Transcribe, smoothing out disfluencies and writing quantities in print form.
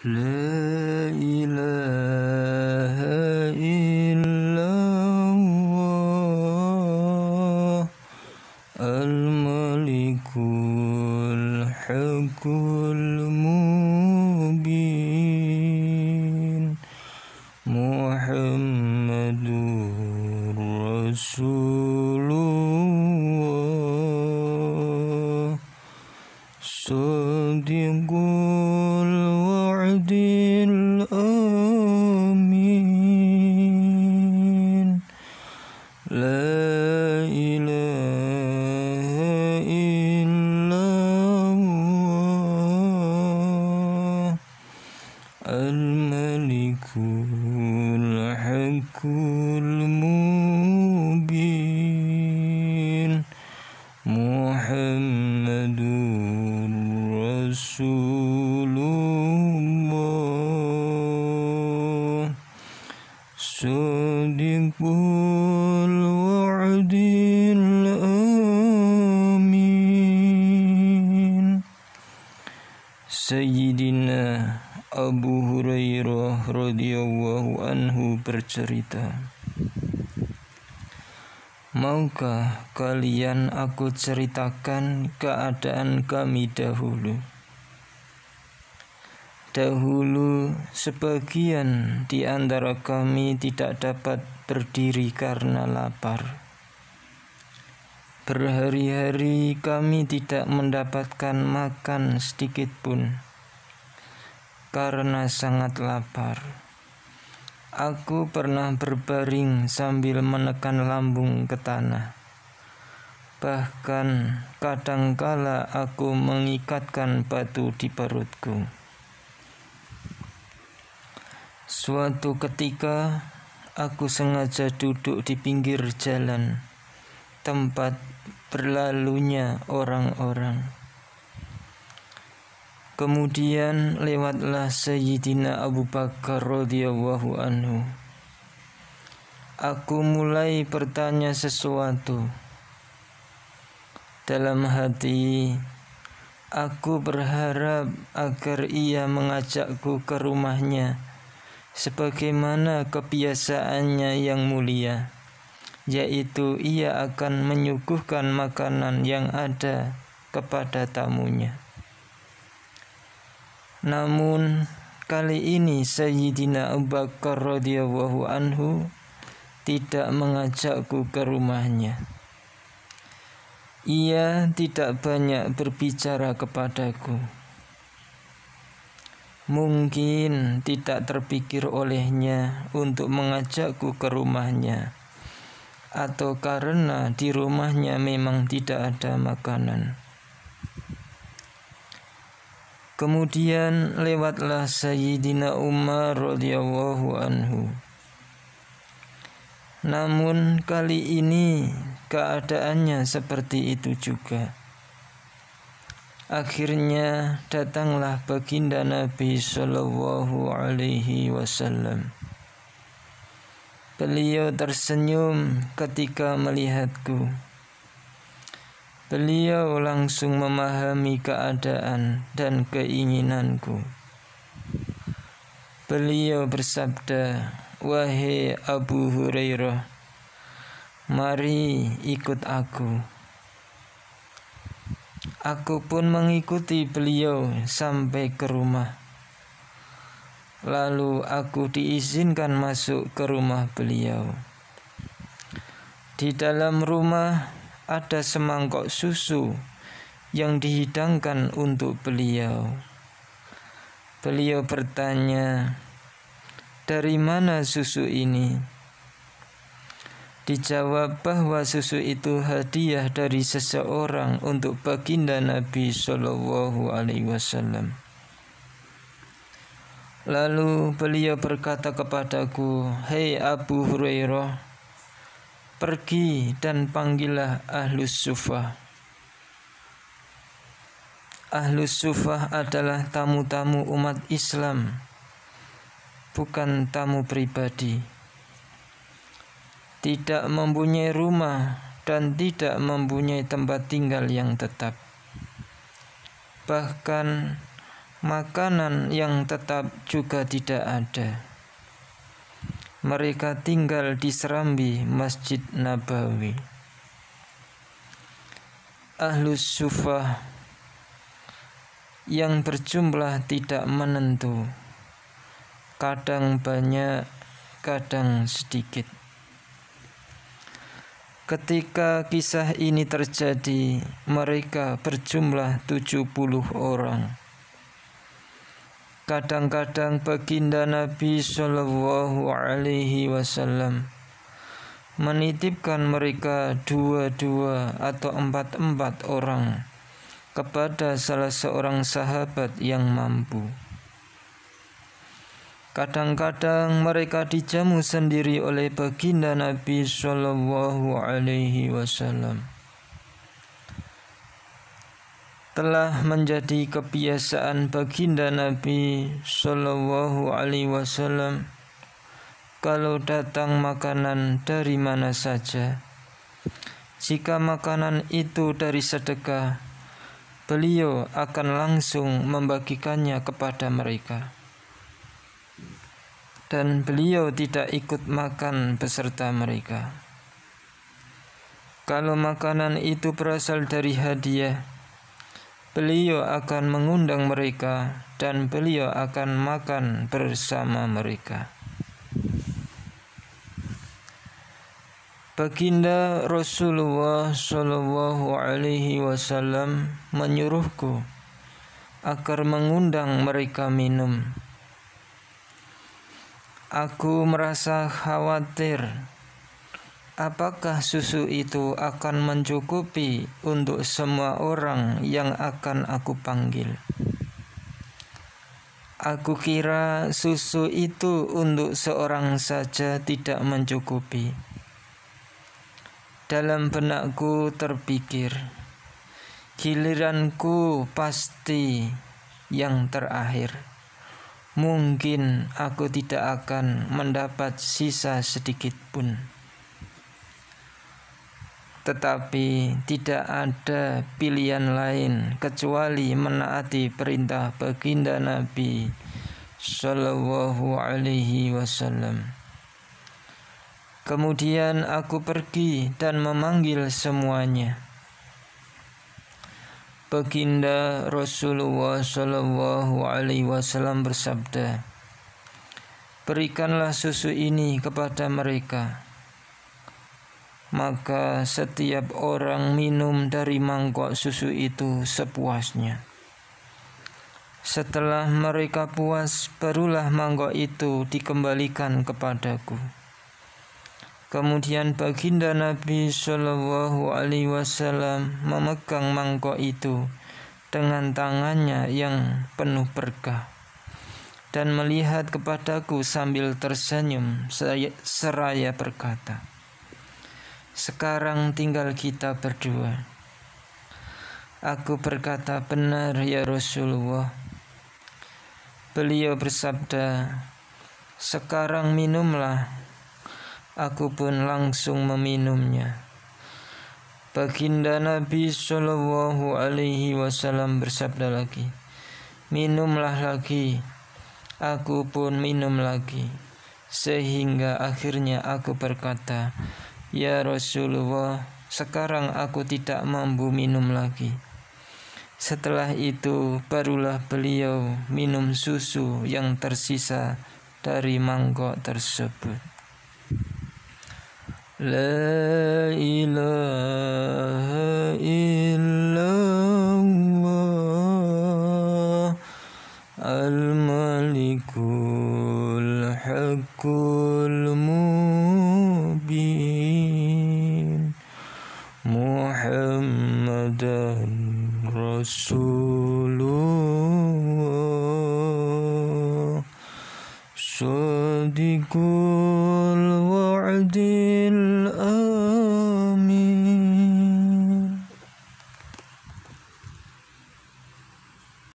La ilaha illallah al-malikul haqqul mubin Muhammadur Rasulullah Sadiqul wa'dil amin La ilaha illallah al-malikul haqqul mubin Muhammadur Rasulullah Sadiqul wa'dil amin. Sayyidina Abu Hurairah radhiyallahu anhu bercerita, maukah kalian aku ceritakan keadaan kami dahulu? Dahulu sebagian di antara kami tidak dapat berdiri karena lapar. Berhari-hari kami tidak mendapatkan makan sedikit pun karena sangat lapar. Aku pernah berbaring sambil menekan lambung ke tanah. Bahkan kadangkala aku mengikatkan batu di perutku. Suatu ketika aku sengaja duduk di pinggir jalan, tempat berlalunya orang-orang. Kemudian lewatlah Sayyidina Abu Bakar radhiyallahu anhu. Aku mulai bertanya sesuatu. Dalam hati, aku berharap agar ia mengajakku ke rumahnya, sebagaimana kebiasaannya yang mulia, yaitu ia akan menyuguhkan makanan yang ada kepada tamunya. Namun kali ini Sayyidina Abu Bakar radhiyallahu anhu tidak mengajakku ke rumahnya. Ia tidak banyak berbicara kepadaku. Mungkin tidak terpikir olehnya untuk mengajakku ke rumahnya, atau karena di rumahnya memang tidak ada makanan. Kemudian lewatlah Sayyidina Umar radhiyallahu anhu. Namun kali ini keadaannya seperti itu juga. Akhirnya datanglah baginda Nabi sallallahu alaihi wasallam. Beliau tersenyum ketika melihatku. Beliau langsung memahami keadaan dan keinginanku. Beliau bersabda, "Wahai Abu Hurairah, mari ikut aku." Aku pun mengikuti beliau sampai ke rumah. Lalu aku diizinkan masuk ke rumah beliau. Di dalam rumah ada semangkok susu yang dihidangkan untuk beliau. Beliau bertanya, "Dari mana susu ini?" Dijawab bahwa susu itu hadiah dari seseorang untuk baginda Nabi sallallahu alaihi wasallam. Lalu beliau berkata kepadaku, "Hei Abu Hurairah, pergi dan panggillah Ahlus Suffah." Ahlus Suffah adalah tamu-tamu umat Islam, bukan tamu pribadi. Tidak mempunyai rumah dan tidak mempunyai tempat tinggal yang tetap. Bahkan Makanan yang tetap juga tidak ada. Mereka tinggal di serambi Masjid Nabawi. Ahlus Sufah yang berjumlah tidak menentu, kadang banyak, kadang sedikit. Ketika kisah ini terjadi, mereka berjumlah 70 orang. Kadang-kadang baginda Nabi Shallallahu Alaihi Wasallam menitipkan mereka 2-2 atau 4-4 orang kepada salah seorang sahabat yang mampu. Kadang-kadang mereka dijamu sendiri oleh baginda Nabi Shallallahu Alaihi Wasallam. Telah menjadi kebiasaan baginda Nabi Shallallahu Alaihi Wasallam kalau datang makanan dari mana saja, jika makanan itu dari sedekah, beliau akan langsung membagikannya kepada mereka, dan beliau tidak ikut makan beserta mereka. Kalau makanan itu berasal dari hadiah, beliau akan mengundang mereka dan beliau akan makan bersama mereka. Baginda Rasulullah Shallallahu Alaihi Wasallam menyuruhku agar mengundang mereka minum. Aku merasa khawatir, apakah susu itu akan mencukupi untuk semua orang yang akan aku panggil? Aku kira susu itu untuk seorang saja tidak mencukupi. Dalam benakku terpikir, giliranku pasti yang terakhir. Mungkin aku tidak akan mendapat sisa sedikit pun. Tetapi tidak ada pilihan lain kecuali menaati perintah baginda Nabi Shallallahu Alaihi Wasallam. Kemudian aku pergi dan memanggil semuanya. Baginda Rasulullah Shallallahu Alaihi Wasallam bersabda, "Berikanlah susu ini kepada mereka." Maka setiap orang minum dari mangkok susu itu sepuasnya. Setelah mereka puas, barulah mangkok itu dikembalikan kepadaku. Kemudian baginda Nabi Shallallahu Alaihi Wasallam memegang mangkok itu dengan tangannya yang penuh berkah dan melihat kepadaku sambil tersenyum seraya berkata, "Sekarang tinggal kita berdua." Aku berkata, "Benar ya Rasulullah." Beliau bersabda, "Sekarang minumlah." Aku pun langsung meminumnya. Baginda Nabi Shallallahu Alaihi Wasallam bersabda lagi, "Minumlah lagi." Aku pun minum lagi, sehingga akhirnya aku berkata, "Ya Rasulullah, sekarang aku tidak mampu minum lagi." Setelah itu barulah beliau minum susu yang tersisa dari mangkok tersebut. La ilaha illallah al-malikul haqqul mubin Muhammadan Rasulullah Shadiqul wa'di